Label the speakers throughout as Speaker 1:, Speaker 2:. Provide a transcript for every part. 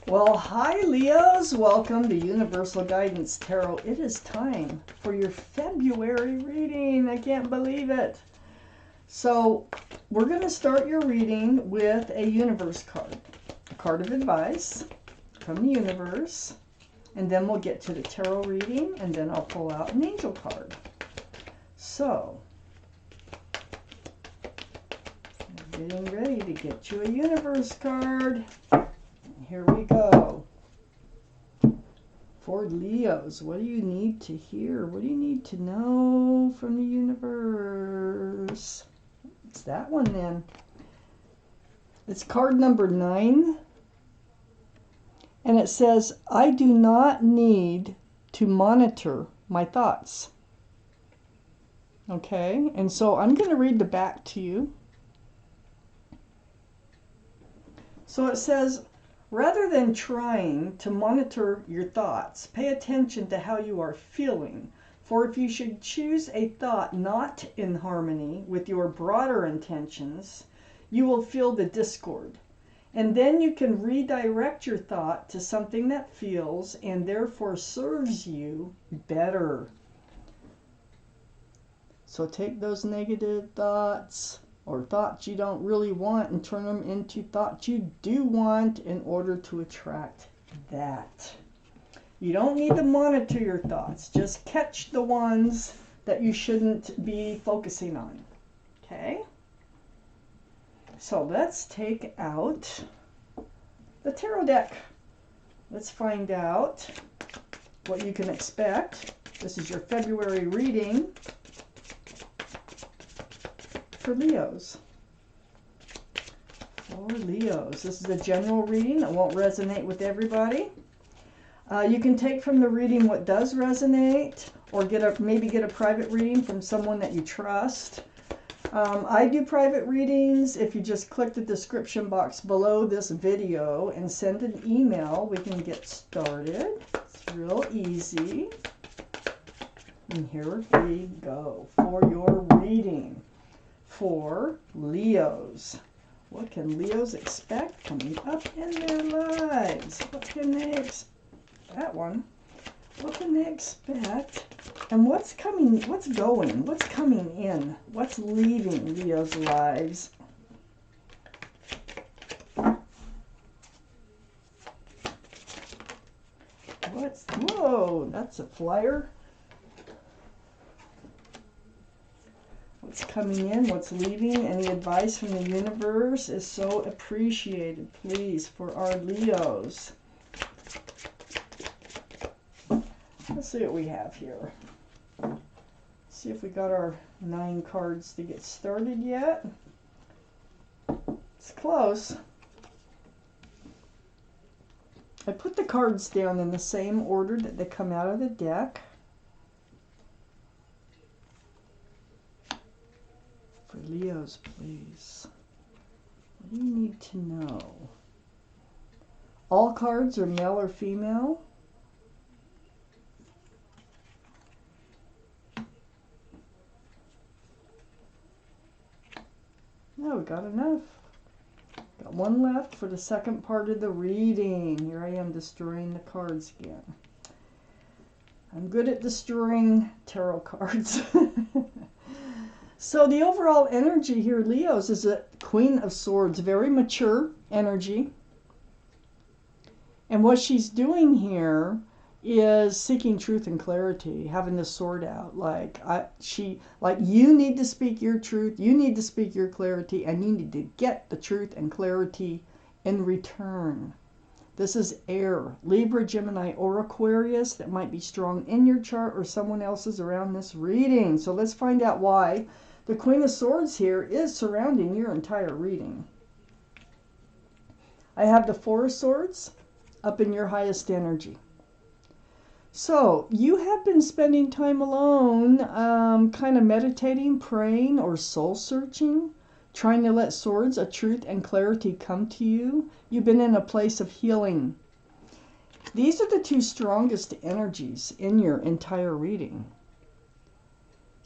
Speaker 1: Well, hi Leos, welcome to Universal Guidance Tarot. It is time for your February reading. I can't believe it. So we're going to start your reading with a universe card, a card of advice from the universe, and then we'll get to the tarot reading, and then I'll pull out an angel card. So, we're getting ready to get you a universe card. Here we go. For Leos, what do you need to hear? What do you need to know from the universe? It's that one then. It's card number 9. And it says, I do not need to monitor my thoughts. Okay, and so I'm going to read the back to you. So it says, rather than trying to monitor your thoughts, pay attention to how you are feeling. For if you should choose a thought not in harmony with your broader intentions, you will feel the discord. And then you can redirect your thought to something that feels and therefore serves you better. So take those negative thoughts or thoughts you don't really want and turn them into thoughts you do want in order to attract that. You don't need to monitor your thoughts. Just catch the ones that you shouldn't be focusing on. Okay? So let's take out the tarot deck. Let's find out what you can expect. This is your February reading for Leos. For Leos. This is a general reading. It won't resonate with everybody. You can take from the reading what does resonate, or maybe get a private reading from someone that you trust. I do private readings. If you just click the description box below this video and send an email, we can get started. It's real easy. And here we go for your reading for Leos. What can Leos expect coming up in their lives? What can they expect? That one. What can they expect? And what's coming, what's going, what's coming in? What's leaving Leo's lives? Whoa, that's a flyer. What's coming in, what's leaving, any advice from the universe is so appreciated, please, for our Leos. Let's see what we have here. See if we got our 9 cards to get started yet. It's close. I put the cards down in the same order that they come out of the deck. For Leos, please. What do you need to know? All cards are male or female. No, we got enough. Got one left for the second part of the reading. Here I am destroying the cards again. I'm good at destroying tarot cards. So the overall energy here, Leos, is a Queen of Swords, very mature energy. And what she's doing here is seeking truth and clarity, having the sword out. Like you need to speak your truth, you need to speak your clarity, and you need to get the truth and clarity in return. This is air, Libra, Gemini, or Aquarius. That might be strong in your chart or someone else's around this reading. So let's find out why the Queen of Swords here is surrounding your entire reading. I have the Four of Swords up in your highest energy. So you have been spending time alone, kind of meditating, praying, or soul searching, trying to let swords of truth and clarity come to you. You've been in a place of healing. These are the 2 strongest energies in your entire reading.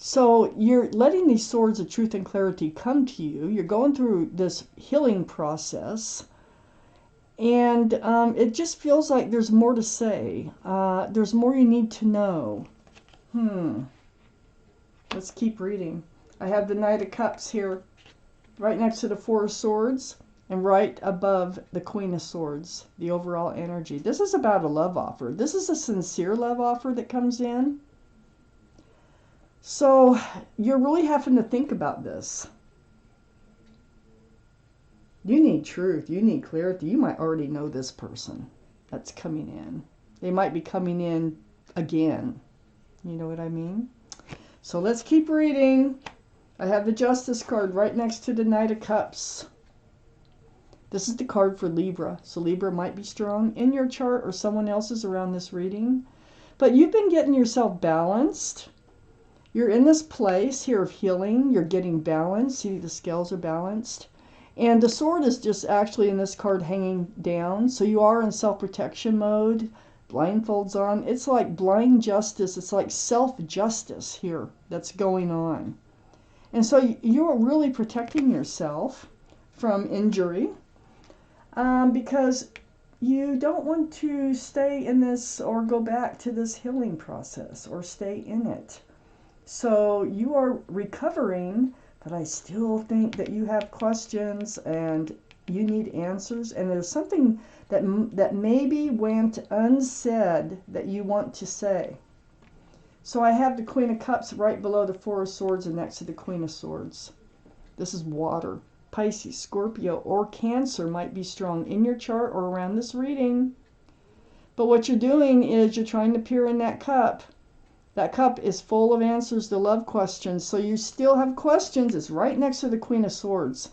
Speaker 1: So you're letting these swords of truth and clarity come to you. You're going through this healing process. And it just feels like there's more to say. There's more you need to know. Let's keep reading. I have the Knight of Cups here, right next to the Four of Swords, and right above the Queen of Swords, the overall energy. This is about a love offer. This is a sincere love offer that comes in. So you're really having to think about this. You need truth. You need clarity. You might already know this person that's coming in. They might be coming in again. You know what I mean? So let's keep reading. I have the Justice card right next to the Knight of Cups. This is the card for Libra. So Libra might be strong in your chart or someone else's around this reading. But you've been getting yourself balanced. You're in this place here of healing. You're getting balanced. See, the scales are balanced. And the sword is just actually in this card hanging down. So you are in self-protection mode. Blindfolds on. It's like blind justice. It's like self-justice here that's going on. And so you're really protecting yourself from injury because you don't want to stay in this or go back to this healing process or stay in it. So you are recovering, but I still think that you have questions and you need answers. And there's something that maybe went unsaid that you want to say. So I have the Queen of Cups right below the Four of Swords and next to the Queen of Swords. This is water. Pisces, Scorpio, or Cancer might be strong in your chart or around this reading. But what you're doing is you're trying to peer in that cup. That cup is full of answers to love questions. So you still have questions. It's right next to the Queen of Swords.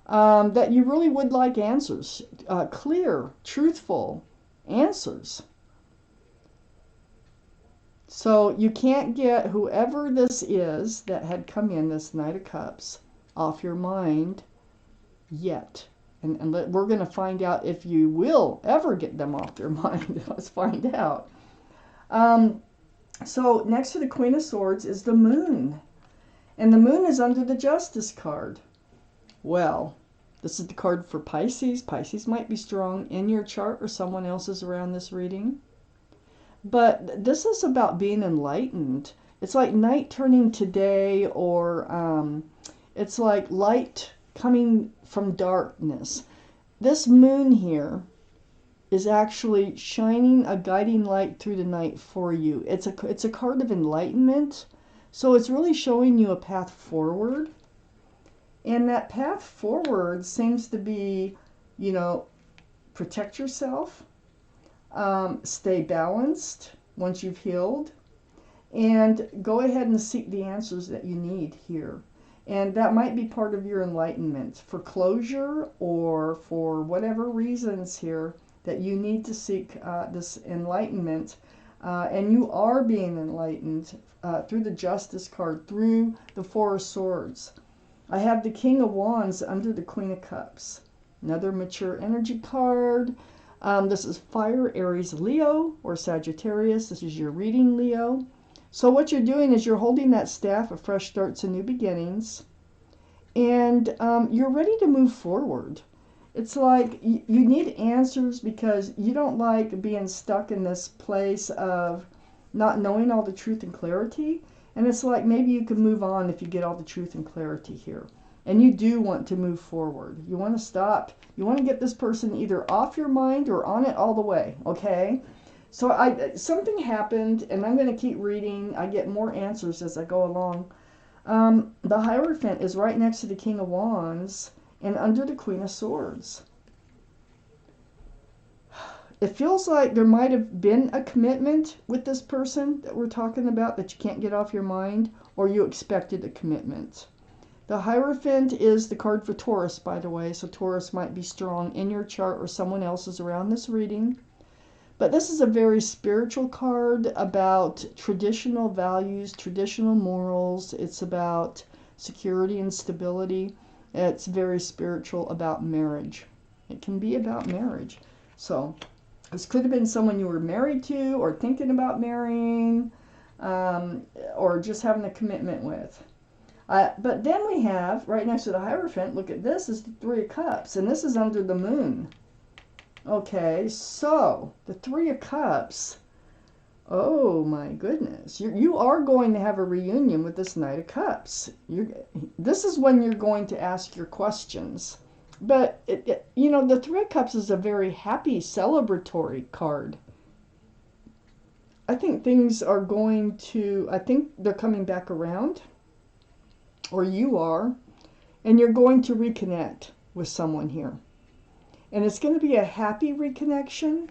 Speaker 1: That you really would like answers. Clear, truthful answers. So you can't get whoever this is that had come in, this Knight of Cups, off your mind yet. And we're going to find out if you will ever get them off your mind. Let's find out. So next to the Queen of Swords is the Moon. And the Moon is under the Justice card. Well, this is the card for Pisces. Pisces might be strong in your chart or someone else's around this reading. But this is about being enlightened. It's like night turning to day, or it's like light coming from darkness. This moon here is actually shining a guiding light through the night for you. It's a card of enlightenment. So it's really showing you a path forward. And that path forward seems to be, you know, protect yourself. Stay balanced once you've healed, and go ahead and seek the answers that you need here. And that might be part of your enlightenment for closure or for whatever reasons here that you need to seek this enlightenment. And you are being enlightened through the Justice card, through the Four of Swords. I have the King of Wands under the Queen of Cups. Another mature energy card. This is Fire, Aries, Leo, or Sagittarius. This is your reading, Leo. So what you're doing is you're holding that staff of fresh starts and new beginnings. And you're ready to move forward. It's like you need answers because you don't like being stuck in this place of not knowing all the truth and clarity. And it's like maybe you can move on if you get all the truth and clarity here. And you do want to move forward. You want to stop. You want to get this person either off your mind or on it all the way, okay? So something happened, and I'm going to keep reading. I get more answers as I go along. The Hierophant is right next to the King of Wands and under the Queen of Swords. It feels like there might have been a commitment with this person that we're talking about that you can't get off your mind, or you expected a commitment. The Hierophant is the card for Taurus, by the way, so Taurus might be strong in your chart or someone else's around this reading. But this is a very spiritual card about traditional values, traditional morals. It's about security and stability. It's very spiritual, about marriage. It can be about marriage. So this could have been someone you were married to or thinking about marrying, or just having a commitment with. But then we have, right next to the Hierophant, look at this, is the Three of Cups, and this is under the Moon. Okay, so the Three of Cups. Oh my goodness. You are going to have a reunion with this Knight of Cups. This is when you're going to ask your questions. But, you know, the Three of Cups is a very happy, celebratory card. I think things are going to, I think they're coming back around, or you are, and you're going to reconnect with someone here. And it's going to be a happy reconnection.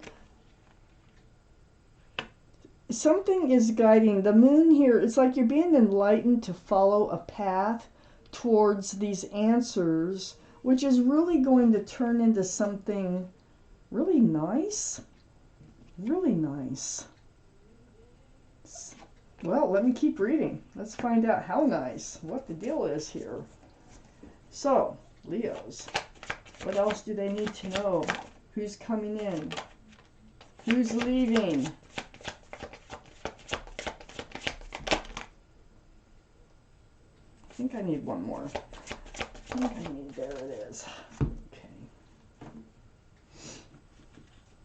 Speaker 1: Something is guiding. The moon here, it's like you're being enlightened to follow a path towards these answers, which is really going to turn into something really nice. Really nice. Well, let me keep reading. Let's find out how nice, what the deal is here. So, Leos, what else do they need to know? Who's coming in? Who's leaving? I think I need one more. There it is. Okay.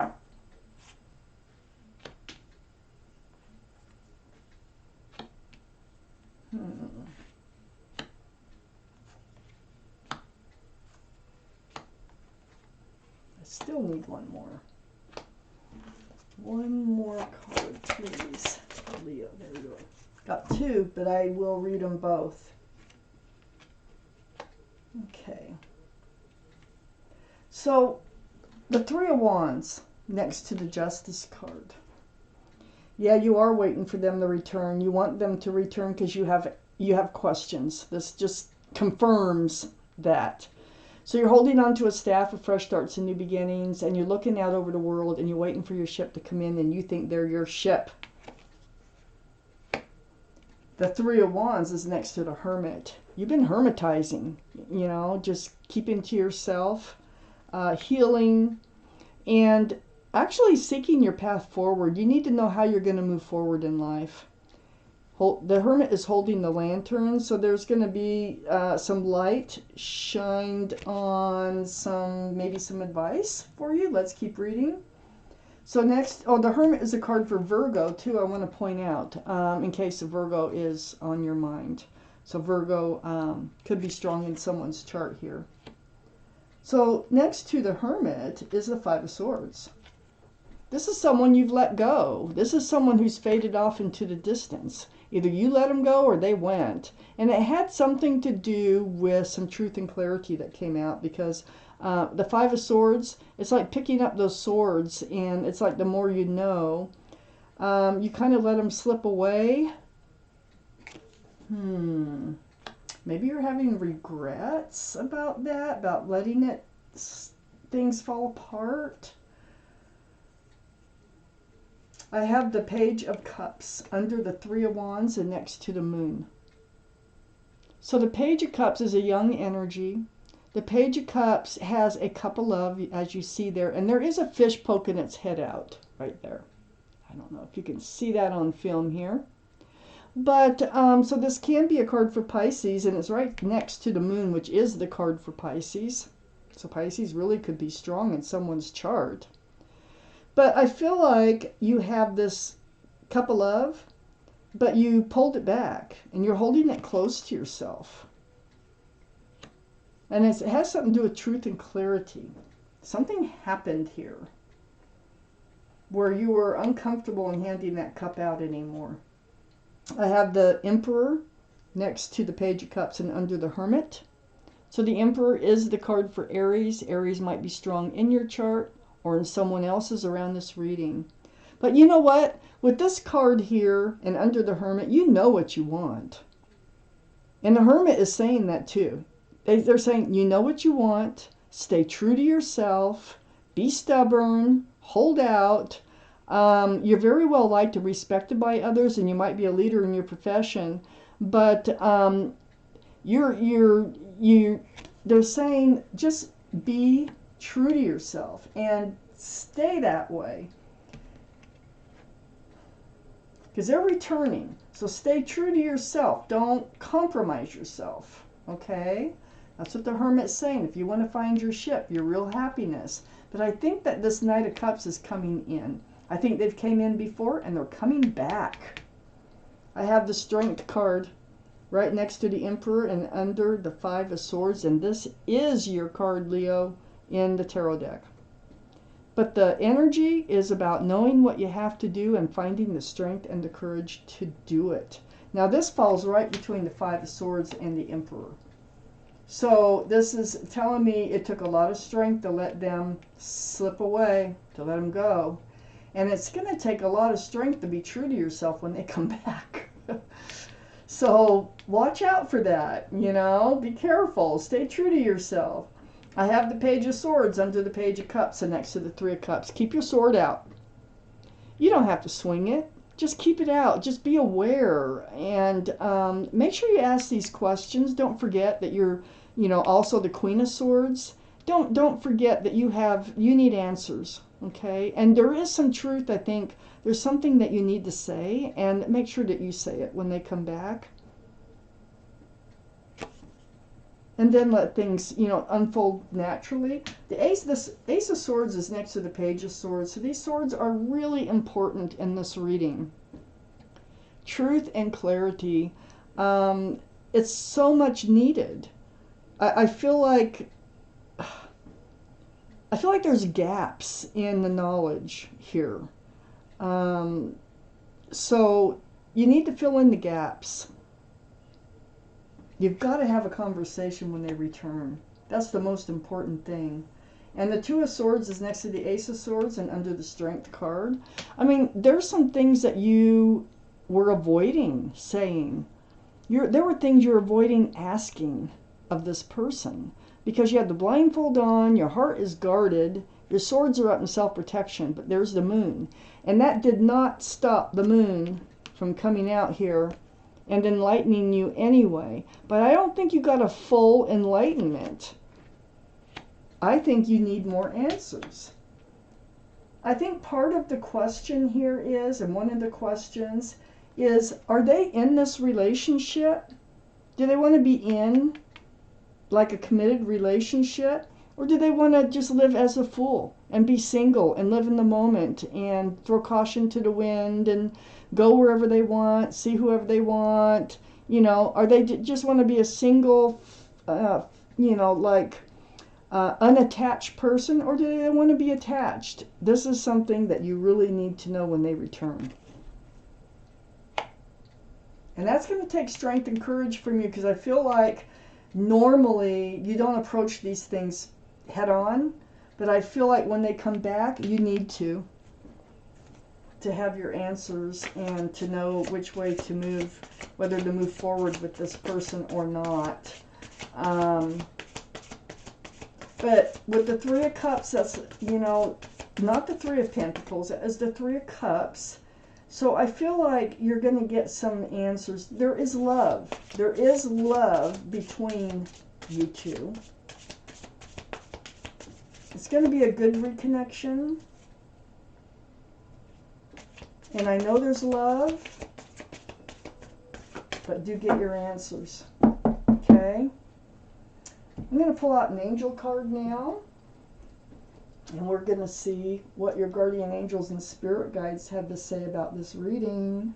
Speaker 1: I still need one more. One more card, please. Leo, there we go. Got two, but I will read them both. Okay. So, the Three of Wands next to the Justice card. Yeah, you are waiting for them to return. You want them to return because you have questions. This just confirms that. So you're holding on to a staff of fresh starts and new beginnings, and you're looking out over the world, and you're waiting for your ship to come in, and you think they're your ship. The Three of Wands is next to the Hermit. You've been hermitizing, you know, just keeping to yourself, healing, and actually seeking your path forward. You need to know how you're going to move forward in life. The Hermit is holding the lantern, so there's going to be some light shined on maybe some advice for you. Let's keep reading. So next, the Hermit is a card for Virgo too, I want to point out, in case the Virgo is on your mind. So Virgo could be strong in someone's chart here. So next to the Hermit is the Five of Swords. This is someone you've let go. This is someone who's faded off into the distance. Either you let them go or they went. And it had something to do with some truth and clarity that came out, because the Five of Swords, it's like picking up those swords, and it's like the more you know, you kind of let them slip away. Maybe you're having regrets about that, about letting things fall apart. I have the Page of Cups under the Three of Wands and next to the Moon. So the Page of Cups is a young energy. The Page of Cups has a cup of love, as you see there, and there is a fish poking its head out right there. I don't know if you can see that on film here. But, so this can be a card for Pisces, and it's right next to the Moon, which is the card for Pisces. So Pisces really could be strong in someone's chart. But I feel like you have this cup of love, but you pulled it back, and you're holding it close to yourself. And it has something to do with truth and clarity. Something happened here where you were uncomfortable in handing that cup out anymore. I have the Emperor next to the Page of Cups and under the Hermit. So the Emperor is the card for Aries. Aries might be strong in your chart or in someone else's around this reading. But you know what? With this card here and under the Hermit, you know what you want. And the Hermit is saying that too. They're saying, you know what you want, stay true to yourself, be stubborn, hold out. You're very well liked and respected by others, and you might be a leader in your profession. But they're saying just be true to yourself and stay that way. Because they're returning. So stay true to yourself. Don't compromise yourself. Okay? That's what the Hermit's saying. If you want to find your ship, your real happiness. But I think that this Knight of Cups is coming in. I think they've came in before and they're coming back. I have the Strength card right next to the Emperor and under the Five of Swords. And this is your card, Leo, in the tarot deck. But the energy is about knowing what you have to do and finding the strength and the courage to do it. Now this falls right between the Five of Swords and the Emperor. So this is telling me it took a lot of strength to let them slip away, to let them go. And it's going to take a lot of strength to be true to yourself when they come back. So watch out for that, you know. Be careful. Stay true to yourself. I have the Page of Swords under the Page of Cups and next to the Three of Cups. Keep your sword out. You don't have to swing it. Just keep it out. Just be aware. And make sure you ask these questions. Don't forget that you're, you know, also the Queen of Swords. Don't forget that you need answers. Okay? And there is some truth, I think. There's something that you need to say. And make sure that you say it when they come back. And then let things, you know, unfold naturally. This Ace of Swords is next to the Page of Swords. So these swords are really important in this reading. Truth and clarity. It's so much needed. I feel like there's gaps in the knowledge here. So you need to fill in the gaps. You've got to have a conversation when they return. That's the most important thing. And the Two of Swords is next to the Ace of Swords and under the Strength card. I mean, there's some things that you were avoiding saying. There were things you're avoiding asking of this person because you had the blindfold on, your heart is guarded, your swords are up in self-protection, but there's the moon. And that did not stop the moon from coming out here and enlightening you anyway. But I don't think you got a full enlightenment. I think you need more answers. I think part of the question here is, and one of the questions is, are they in this relationship? Do they want to be in like a committed relationship? Or do they want to just live as a fool and be single and live in the moment and throw caution to the wind and go wherever they want, see whoever they want? You know, are they just want to be a single, you know, like unattached person, or do they want to be attached? This is something that you really need to know when they return. And that's going to take strength and courage from you, because I feel like normally you don't approach these things head on, but I feel like when they come back, you need to have your answers and to know which way to move, whether to move forward with this person or not. But with the Three of Cups, that's, you know, not the Three of Pentacles, as the Three of Cups. So I feel like you're going to get some answers. There is love. There is love between you two. It's going to be a good reconnection. And I know there's love, but do get your answers. Okay? I'm going to pull out an angel card now. And we're going to see what your guardian angels and spirit guides have to say about this reading.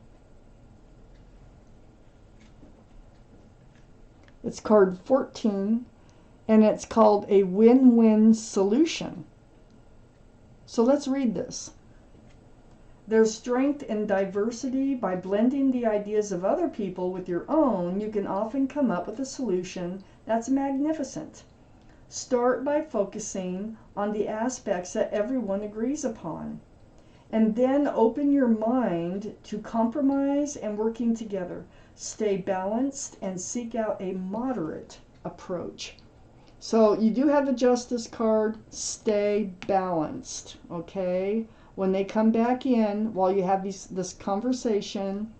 Speaker 1: It's card 14, and it's called a win-win solution. So let's read this. There's strength in diversity. By blending the ideas of other people with your own, you can often come up with a solution that's magnificent. Start by focusing on the aspects that everyone agrees upon, and then open your mind to compromise and working together. Stay balanced and seek out a moderate approach. So you do have the Justice card. Stay balanced, okay? When they come back in, while you have this conversation,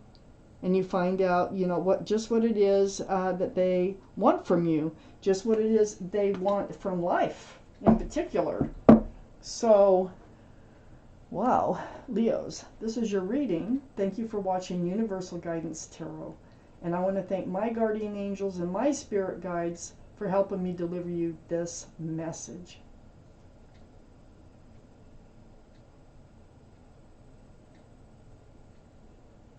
Speaker 1: and you find out, you know, just what it is that they want from you, just what it is they want from life in particular. So, wow, Leos, this is your reading. Thank you for watching Universal Guidance Tarot. And I want to thank my guardian angels and my spirit guides for helping me deliver you this message.